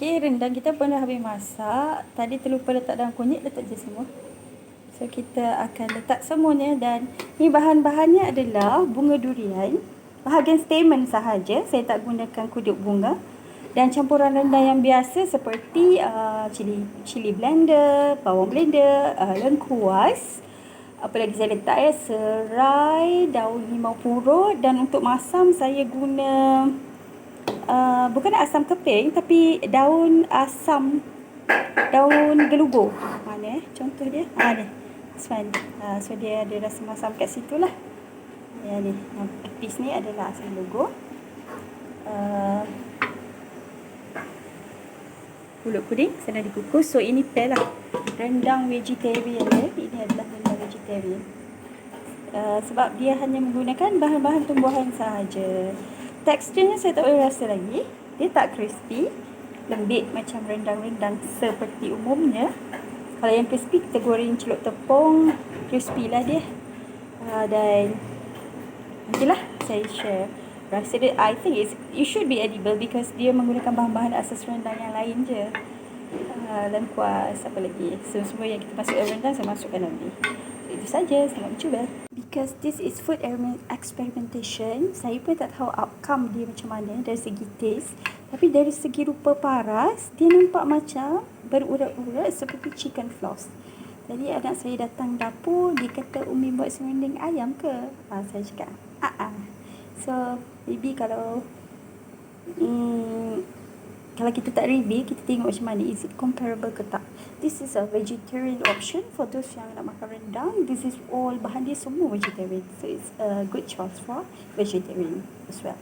Okay, rendang kita pun dah habis masak. Tadi terlupa letak daun kunyit, letak je semua. So, kita akan letak semuanya dan ni bahan-bahannya adalah bunga durian. Bahagian stamen sahaja, saya tak gunakan kulit bunga. Dan campuran rendang yang biasa seperti cili blender, bawang blender, lengkuas. Apa lagi saya letak serai, daun limau purut, dan untuk masam saya guna bukan asam keping tapi daun gelugur. Mana contoh dia? Ni. This one. So dia ada rasa masam kat situ lah. Ni. Piece ni adalah asam gelugur. Pulut puding sedang dikukus. So ini pair lah. Rendang vegetarian ya. Ini adalah rendang vegetarian. Sebab dia hanya menggunakan bahan-bahan tumbuhan sahaja. Teksturnya saya tak boleh rasa lagi. Dia tak crispy. Lembik macam rendang-rendang seperti umumnya. Kalau yang crispy kita goreng celup tepung. Crispy lah dia. Dan nantilah saya share. Rasa dia, I think it should be edible because dia menggunakan bahan-bahan asas rendang yang lain je. Lengkuas, apa lagi. So, semua yang kita masuk dalam rendang, saya masukkan nanti. Itu saja, selamat mencuba. Because this is food experimentation, saya pun tak tahu outcome dia macam mana dari segi taste. Tapi dari segi rupa paras, dia nampak macam berurat-urat seperti chicken floss. Jadi anak saya datang dapur, dia kata, Umi buat serunding ayam ke? Saya cakap, So, maybe kalau kita tak review, kita tengok macam mana, is it comparable ke tak. This is a vegetarian option for those yang nak makan rendang. This is all, bahan dia semua vegetarian. So, it's a good choice for vegetarian as well.